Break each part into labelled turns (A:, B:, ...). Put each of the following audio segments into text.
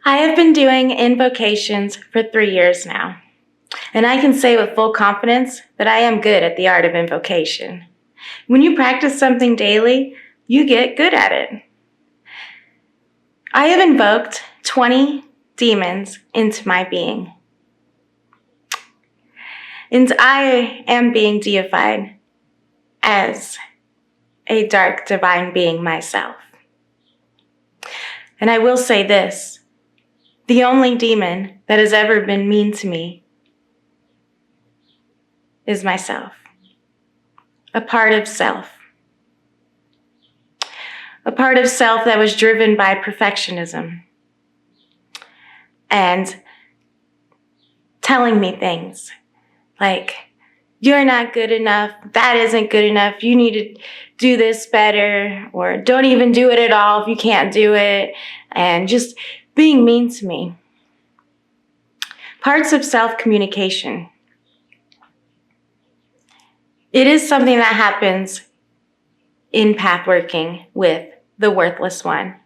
A: I have been doing invocations for 3 years now, and I can say with full confidence that I am good at the art of invocation. When you practice something daily, you get good at it. I have invoked 20 demons into my being, and I am being deified as a dark divine being myself. And I will say this, the only demon that has ever been mean to me is myself. A part of self. A part of self that was driven by perfectionism and telling me things like, you're not good enough, that isn't good enough, you need to do this better, or don't even do it at all if you can't do it, and just being mean to me. Parts of self-communication. It is something that happens in path working with the worthless one,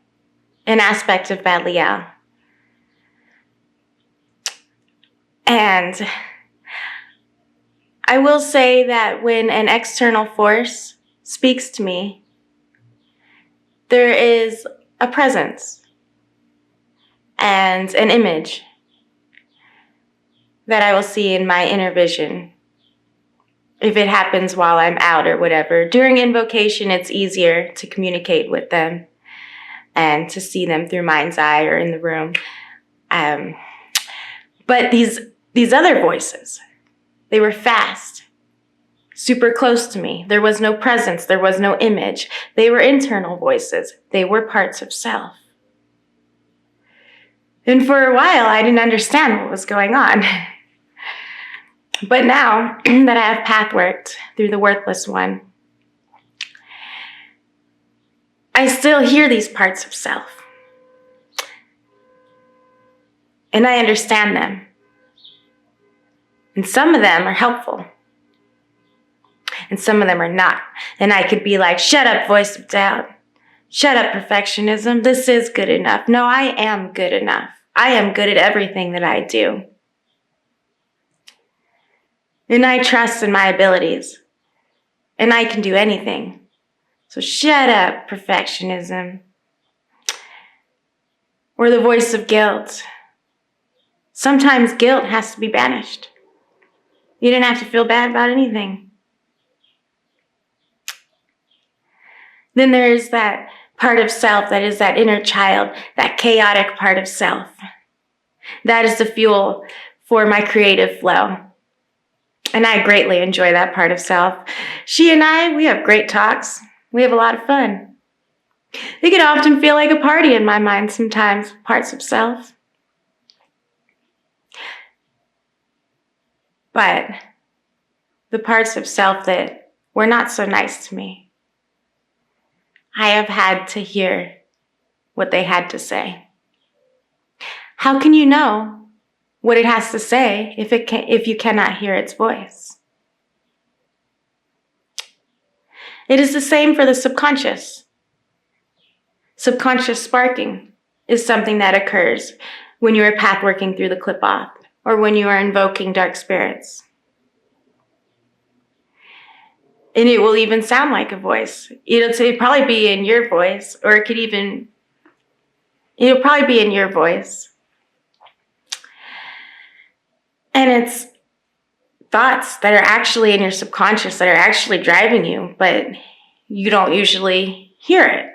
A: an aspect of Belial. And I will say that when an external force speaks to me, there is a presence and an image that I will see in my inner vision. If it happens while I'm out or whatever. During invocation, it's easier to communicate with them and to see them through mind's eye or in the room. But these other voices, they were fast, super close to me. There was no presence. There was no image. They were internal voices. They were parts of self. And for a while, I didn't understand what was going on. But now that I have path worked through the worthless one, I still hear these parts of self. And I understand them. And some of them are helpful. And some of them are not. And I could be like, shut up, voice of doubt. Shut up, perfectionism. This is good enough. No, I am good enough. I am good at everything that I do. And I trust in my abilities. And I can do anything. So shut up, perfectionism. Or the voice of guilt. Sometimes guilt has to be banished. You didn't have to feel bad about anything. Then there's that part of self that is that inner child, that chaotic part of self. That is the fuel for my creative flow. And I greatly enjoy that part of self. She and I, we have great talks. We have a lot of fun. It can often feel like a party in my mind sometimes, parts of self. But the parts of self that were not so nice to me, I have had to hear what they had to say. How can you know what it has to say if you cannot hear its voice? It is the same for the subconscious. Subconscious sparking is something that occurs when you are path working through the Qliphoth or when you are invoking dark spirits. And it will even sound like a voice. It'll probably be in your voice, or it'll probably be in your voice. And it's thoughts that are actually in your subconscious that are actually driving you, but you don't usually hear it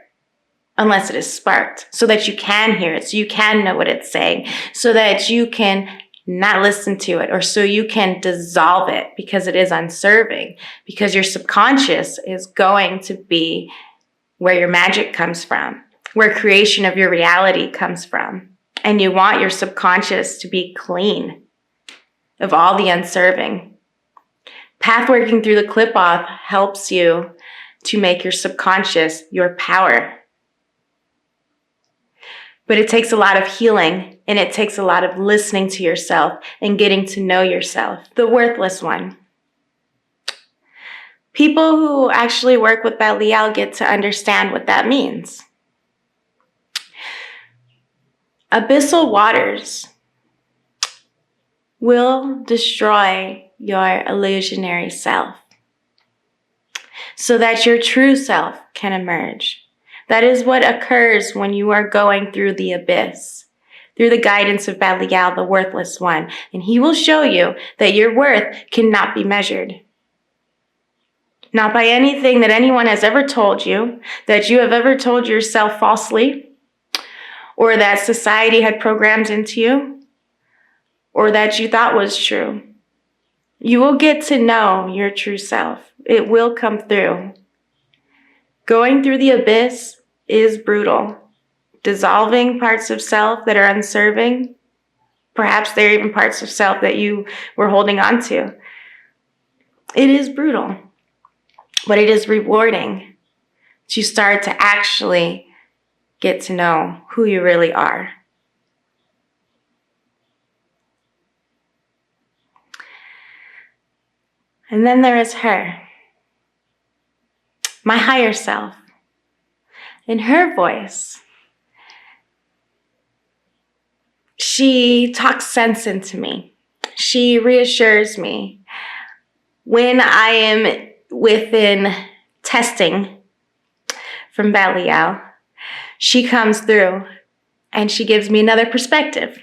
A: unless it is sparked, so that you can hear it, so you can know what it's saying, so that you can not listen to it, or so you can dissolve it because it is unserving, because your subconscious is going to be where your magic comes from, where creation of your reality comes from. And you want your subconscious to be clean of all the unserving. Path working through the Qliphoth helps you to make your subconscious your power. But it takes a lot of healing, and it takes a lot of listening to yourself and getting to know yourself, the worthless one. People who actually work with Belial get to understand what that means. Abyssal waters will destroy your illusionary self so that your true self can emerge. That is what occurs when you are going through the abyss, through the guidance of Belial, the worthless one. And he will show you that your worth cannot be measured. Not by anything that anyone has ever told you, that you have ever told yourself falsely, or that society had programmed into you, or that you thought was true. You will get to know your true self. It will come through. Going through the abyss is brutal. Dissolving parts of self that are unserving. Perhaps there are even parts of self that you were holding on to. It is brutal, but it is rewarding to start to actually get to know who you really are. And then there is her, my higher self. In her voice, she talks sense into me. She reassures me. When I am within testing from Belial, she comes through and she gives me another perspective.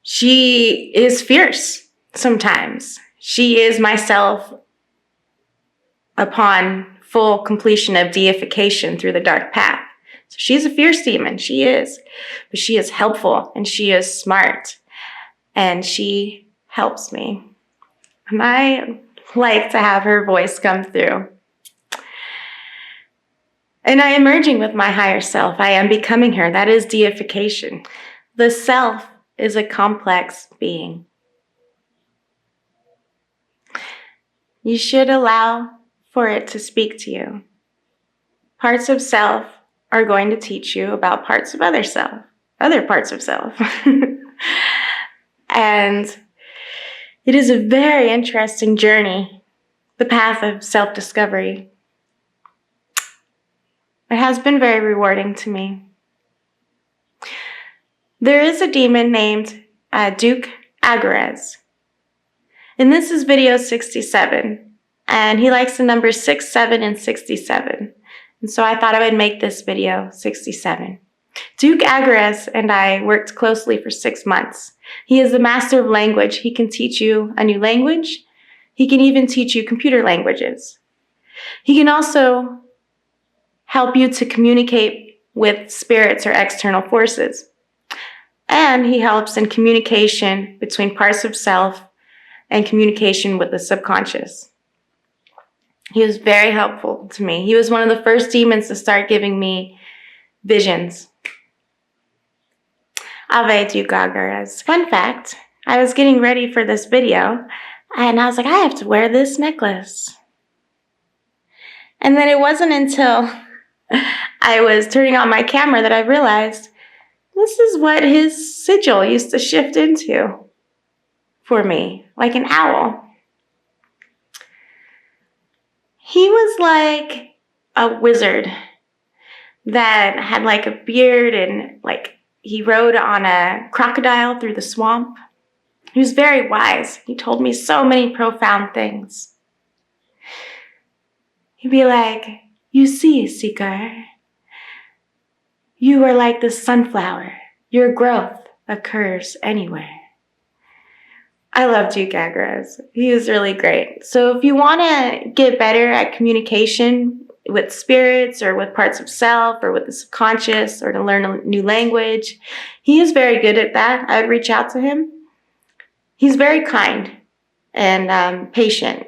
A: She is fierce sometimes. She is myself upon full completion of deification through the dark path. So she's a fierce demon, she is. But she is helpful and she is smart and she helps me. And I like to have her voice come through. And I am merging with my higher self. I am becoming her. That is deification. The self is a complex being. You should allow for it to speak to you. Parts of self are going to teach you about parts of other parts of self. And it is a very interesting journey, the path of self-discovery. It has been very rewarding to me. There is a demon named Duke Agarez. And this is video 67. And he likes the numbers 6, 7, and 67. And so I thought I would make this video 67. Duke Agarez and I worked closely for 6 months. He is the master of language. He can teach you a new language. He can even teach you computer languages. He can also help you to communicate with spirits or external forces. And he helps in communication between parts of self and communication with the subconscious. He was very helpful to me. He was one of the first demons to start giving me visions. Ave Duke Agarez. Fun fact, I was getting ready for this video and I was like, I have to wear this necklace. And then it wasn't until I was turning on my camera that I realized this is what his sigil used to shift into for me, like an owl. He was like a wizard that had like a beard and like he rode on a crocodile through the swamp. He was very wise. He told me so many profound things. He'd be like, you see, seeker, you are like the sunflower. Your growth occurs anywhere. I love Duke Agarez. He is really great. So if you want to get better at communication with spirits or with parts of self or with the subconscious or to learn a new language, he is very good at that. I would reach out to him. He's very kind and patient.